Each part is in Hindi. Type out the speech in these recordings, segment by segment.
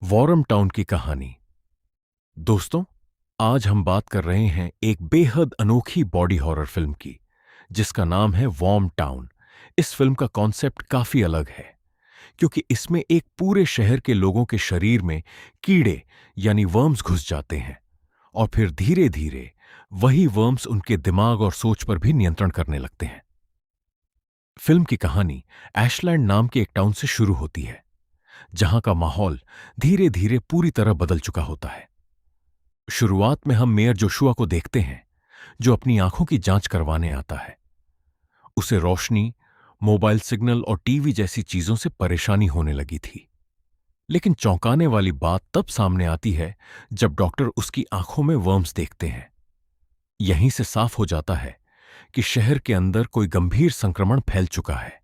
वॉरम टाउन की कहानी। दोस्तों, आज हम बात कर रहे हैं एक बेहद अनोखी बॉडी हॉरर फिल्म की, जिसका नाम है वॉर्म टाउन। इस फिल्म का कॉन्सेप्ट काफी अलग है, क्योंकि इसमें एक पूरे शहर के लोगों के शरीर में कीड़े यानी वर्म्स घुस जाते हैं और फिर धीरे धीरे वही वर्म्स उनके दिमाग और सोच पर भी नियंत्रण करने लगते हैं। फिल्म की कहानी एशलैंड नाम के एक टाउन से शुरू होती है, जहां का माहौल धीरे धीरे पूरी तरह बदल चुका होता है। शुरुआत में हम मेयर जोशुआ को देखते हैं, जो अपनी आंखों की जांच करवाने आता है। उसे रोशनी, मोबाइल सिग्नल और टीवी जैसी चीजों से परेशानी होने लगी थी। लेकिन चौंकाने वाली बात तब सामने आती है जब डॉक्टर उसकी आंखों में वर्म्स देखते हैं। यहीं से साफ हो जाता है कि शहर के अंदर कोई गंभीर संक्रमण फैल चुका है।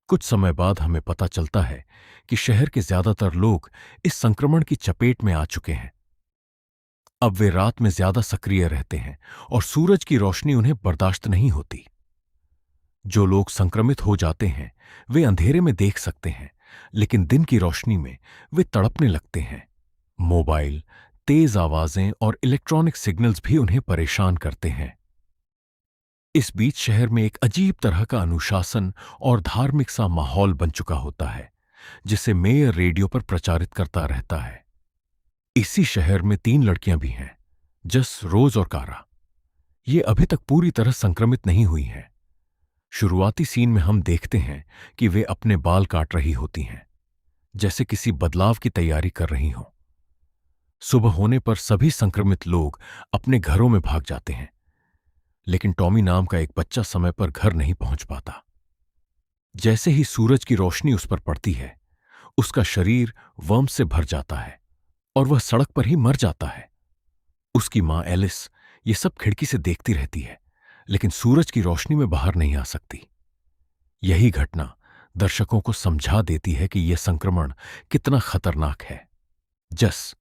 कुछ समय बाद हमें पता चलता है कि शहर के ज्यादातर लोग इस संक्रमण की चपेट में आ चुके हैं। अब वे रात में ज्यादा सक्रिय रहते हैं और सूरज की रोशनी उन्हें बर्दाश्त नहीं होती। जो लोग संक्रमित हो जाते हैं वे अंधेरे में देख सकते हैं, लेकिन दिन की रोशनी में वे तड़पने लगते हैं। मोबाइल, तेज आवाजें और इलेक्ट्रॉनिक सिग्नल्स भी उन्हें परेशान करते हैं। इस बीच शहर में एक अजीब तरह का अनुशासन और धार्मिक सा माहौल बन चुका होता है, जिसे मेयर रेडियो पर प्रचारित करता रहता है। इसी शहर में 3 लड़कियां भी हैं, जस, रोज और कारा। ये अभी तक पूरी तरह संक्रमित नहीं हुई हैं। शुरुआती सीन में हम देखते हैं कि वे अपने बाल काट रही होती हैं, जैसे किसी बदलाव की तैयारी कर रही हों। सुबह होने पर सभी संक्रमित लोग अपने घरों में भाग जाते हैं, लेकिन टॉमी नाम का एक बच्चा समय पर घर नहीं पहुंच पाता। जैसे ही सूरज की रोशनी उस पर पड़ती है, उसका शरीर वर्म से भर जाता है और वह सड़क पर ही मर जाता है। उसकी मां एलिस ये सब खिड़की से देखती रहती है, लेकिन सूरज की रोशनी में बाहर नहीं आ सकती। यही घटना दर्शकों को समझा देती है कि यह संक्रमण कितना खतरनाक है। जस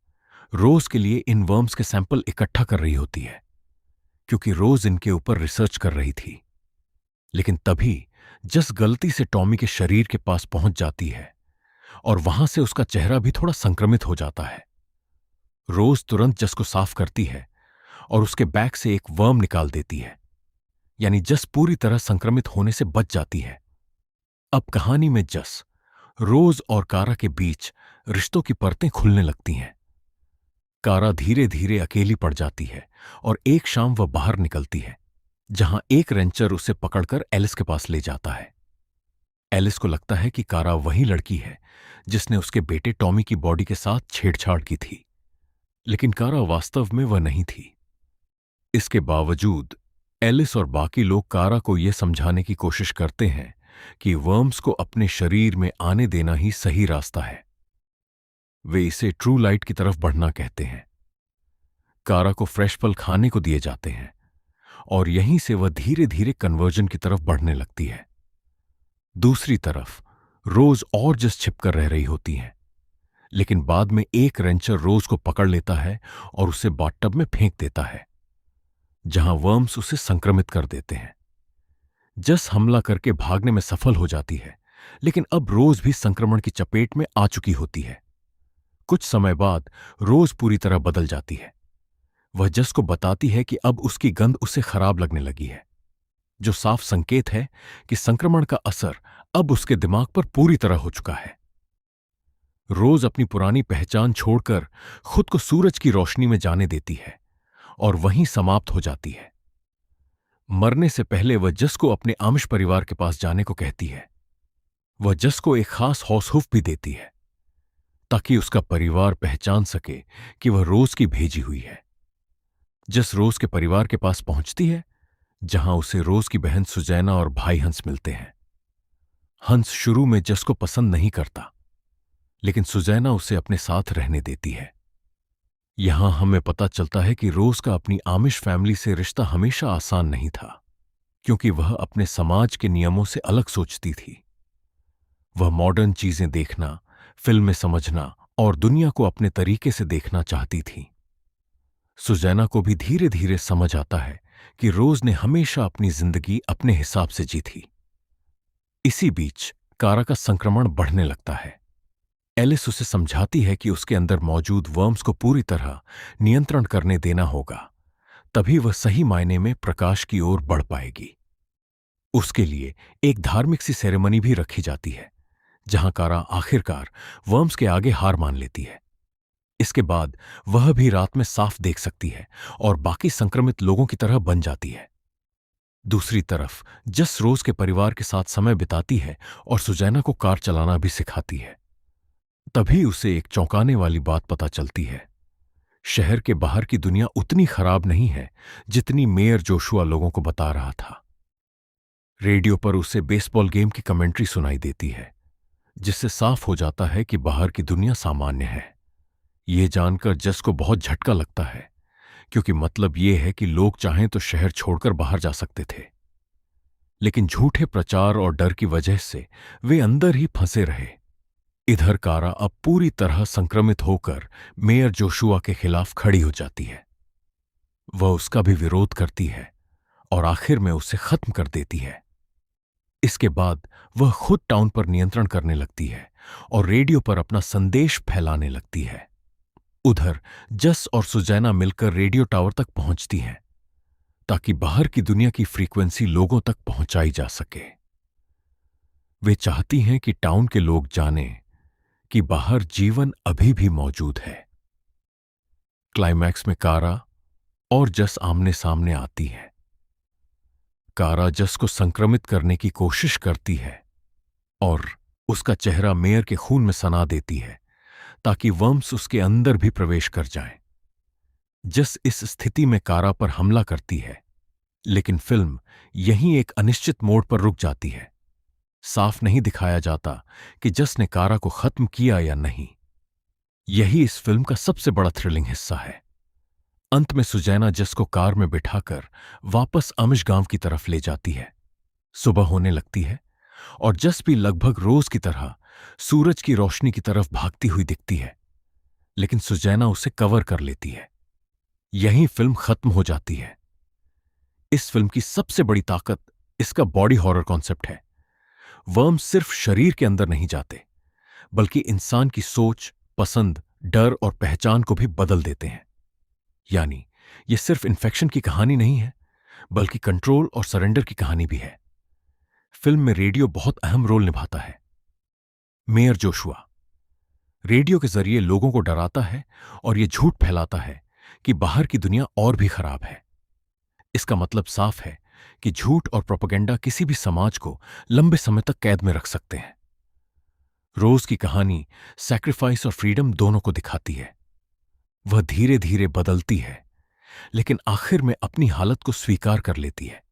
रोज के लिए इन वर्म्स के सैंपल इकट्ठा कर रही होती है, क्योंकि रोज इनके ऊपर रिसर्च कर रही थी। लेकिन तभी जस गलती से टॉमी के शरीर के पास पहुंच जाती है और वहां से उसका चेहरा भी थोड़ा संक्रमित हो जाता है। रोज तुरंत जस को साफ करती है और उसके बैग से एक वर्म निकाल देती है, यानी जस पूरी तरह संक्रमित होने से बच जाती है। अब कहानी में जस, रोज और कारा के बीच रिश्तों की परतें खुलने लगती हैं। कारा धीरे धीरे अकेली पड़ जाती है और एक शाम वह बाहर निकलती है, जहां एक रेंचर उसे पकड़कर एलिस के पास ले जाता है। एलिस को लगता है कि कारा वही लड़की है जिसने उसके बेटे टॉमी की बॉडी के साथ छेड़छाड़ की थी, लेकिन कारा वास्तव में वह नहीं थी। इसके बावजूद एलिस और बाकी लोग कारा को यह समझाने की कोशिश करते हैं कि वर्म्स को अपने शरीर में आने देना ही सही रास्ता है। वे इसे ट्रू लाइट की तरफ बढ़ना कहते हैं। कारा को फ्रेश फल खाने को दिए जाते हैं और यहीं से वह धीरे धीरे कन्वर्जन की तरफ बढ़ने लगती है। दूसरी तरफ रोज और जस छिपकर रह रही होती हैं, लेकिन बाद में एक रेंचर रोज को पकड़ लेता है और उसे बाथटब में फेंक देता है, जहां वर्म्स उसे संक्रमित कर देते हैं। जस हमला करके भागने में सफल हो जाती है, लेकिन अब रोज भी संक्रमण की चपेट में आ चुकी होती है। कुछ समय बाद रोज पूरी तरह बदल जाती है। वह जस को बताती है कि अब उसकी गंध उसे खराब लगने लगी है, जो साफ संकेत है कि संक्रमण का असर अब उसके दिमाग पर पूरी तरह हो चुका है। रोज अपनी पुरानी पहचान छोड़कर खुद को सूरज की रोशनी में जाने देती है और वहीं समाप्त हो जाती है। मरने से पहले वह जस को अपने आमिश परिवार के पास जाने को कहती है। वह जस को एक खास हौसहुफ भी देती है, ताकि उसका परिवार पहचान सके कि वह रोज की भेजी हुई है। जस रोज के परिवार के पास पहुंचती है, जहां उसे रोज की बहन सुजैना और भाई हंस मिलते हैं। हंस शुरू में जस को पसंद नहीं करता, लेकिन सुजैना उसे अपने साथ रहने देती है। यहां हमें पता चलता है कि रोज का अपनी आमिश फैमिली से रिश्ता हमेशा आसान नहीं था, क्योंकि वह अपने समाज के नियमों से अलग सोचती थी। वह मॉडर्न चीजें देखना, फिल्में समझना और दुनिया को अपने तरीके से देखना चाहती थी। सुजैना को भी धीरे धीरे समझ आता है कि रोज ने हमेशा अपनी जिंदगी अपने हिसाब से जी थी। इसी बीच कारा का संक्रमण बढ़ने लगता है। एलिस उसे समझाती है कि उसके अंदर मौजूद वर्म्स को पूरी तरह नियंत्रण करने देना होगा, तभी वह सही मायने में प्रकाश की ओर बढ़ पाएगी। उसके लिए एक धार्मिक सी सेरेमनी भी रखी जाती है, जहां कारा आखिरकार वर्म्स के आगे हार मान लेती है। इसके बाद वह भी रात में साफ देख सकती है और बाकी संक्रमित लोगों की तरह बन जाती है। दूसरी तरफ जस रोज के परिवार के साथ समय बिताती है और सुजैना को कार चलाना भी सिखाती है। तभी उसे एक चौंकाने वाली बात पता चलती है। शहर के बाहर की दुनिया उतनी खराब नहीं है जितनी मेयर जोशुआ लोगों को बता रहा था। रेडियो पर उसे बेसबॉल गेम की कमेंट्री सुनाई देती है, जिससे साफ हो जाता है कि बाहर की दुनिया सामान्य है। यह जानकर जस को बहुत झटका लगता है, क्योंकि मतलब यह है कि लोग चाहें तो शहर छोड़कर बाहर जा सकते थे, लेकिन झूठे प्रचार और डर की वजह से वे अंदर ही फंसे रहे। इधर कारा अब पूरी तरह संक्रमित होकर मेयर जोशुआ के खिलाफ खड़ी हो जाती है। वह उसका भी विरोध करती है और आखिर में उसे खत्म कर देती है। इसके बाद वह खुद टाउन पर नियंत्रण करने लगती है और रेडियो पर अपना संदेश फैलाने लगती है। उधर जस और सुजैना मिलकर रेडियो टावर तक पहुंचती हैं, ताकि बाहर की दुनिया की फ्रीक्वेंसी लोगों तक पहुंचाई जा सके। वे चाहती हैं कि टाउन के लोग जानें कि बाहर जीवन अभी भी मौजूद है। क्लाइमैक्स में कारा और जस आमने सामने आती है। कारा जस को संक्रमित करने की कोशिश करती है और उसका चेहरा मेयर के खून में सना देती है, ताकि वर्म्स उसके अंदर भी प्रवेश कर जाएं। जस इस स्थिति में कारा पर हमला करती है, लेकिन फिल्म यहीं एक अनिश्चित मोड़ पर रुक जाती है। साफ नहीं दिखाया जाता कि जस ने कारा को खत्म किया या नहीं। यही इस फिल्म का सबसे बड़ा थ्रिलिंग हिस्सा है। अंत में सुजैना जस को कार में बिठाकर वापस अमिश गांव की तरफ ले जाती है। सुबह होने लगती है और जस भी लगभग रोज की तरह सूरज की रोशनी की तरफ भागती हुई दिखती है, लेकिन सुजैना उसे कवर कर लेती है। यहीं फिल्म खत्म हो जाती है। इस फिल्म की सबसे बड़ी ताकत इसका बॉडी हॉरर कॉन्सेप्ट है। वर्म सिर्फ शरीर के अंदर नहीं जाते, बल्कि इंसान की सोच, पसंद, डर और पहचान को भी बदल देते हैं। यानी यह सिर्फ इन्फेक्शन की कहानी नहीं है, बल्कि कंट्रोल और सरेंडर की कहानी भी है। फिल्म में रेडियो बहुत अहम रोल निभाता है। मेयर जोशुआ रेडियो के जरिए लोगों को डराता है और यह झूठ फैलाता है कि बाहर की दुनिया और भी खराब है। इसका मतलब साफ है कि झूठ और प्रोपेगेंडा किसी भी समाज को लंबे समय तक कैद में रख सकते हैं। रोज की कहानी सैक्रिफाइस और फ्रीडम दोनों को दिखाती है। वह धीरे धीरे बदलती है, लेकिन आखिर में अपनी हालत को स्वीकार कर लेती है।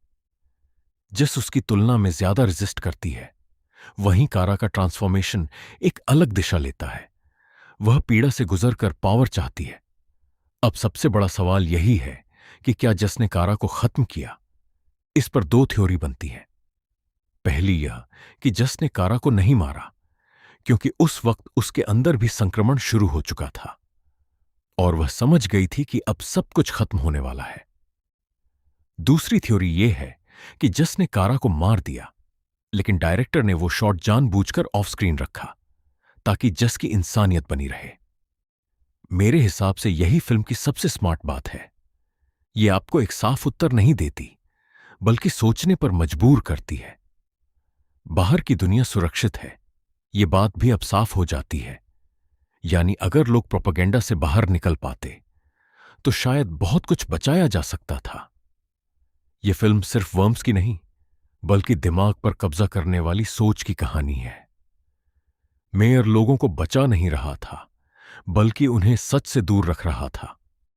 जिस उसकी तुलना में ज्यादा रेजिस्ट करती है, वहीं कारा का ट्रांसफॉर्मेशन एक अलग दिशा लेता है। वह पीड़ा से गुजरकर पावर चाहती है। अब सबसे बड़ा सवाल यही है कि क्या जस ने कारा को खत्म किया। इस पर दो थ्योरी बनती हैं। पहली यह कि जस ने कारा को नहीं मारा, क्योंकि उस वक्त उसके अंदर भी संक्रमण शुरू हो चुका था और वह समझ गई थी कि अब सब कुछ खत्म होने वाला है। दूसरी थ्योरी यह है कि जस ने कारा को मार दिया, लेकिन डायरेक्टर ने वो शॉट जानबूझकर ऑफ स्क्रीन रखा ताकि जस की इंसानियत बनी रहे। मेरे हिसाब से यही फिल्म की सबसे स्मार्ट बात है। ये आपको एक साफ उत्तर नहीं देती, बल्कि सोचने पर मजबूर करती है। बाहर की दुनिया सुरक्षित है, ये बात भी अब साफ हो जाती है। यानी अगर लोग प्रोपेगेंडा से बाहर निकल पाते तो शायद बहुत कुछ बचाया जा सकता था। यह फिल्म सिर्फ वर्म्स की नहीं, बल्कि दिमाग पर कब्जा करने वाली सोच की कहानी है। मेयर लोगों को बचा नहीं रहा था, बल्कि उन्हें सच से दूर रख रहा था।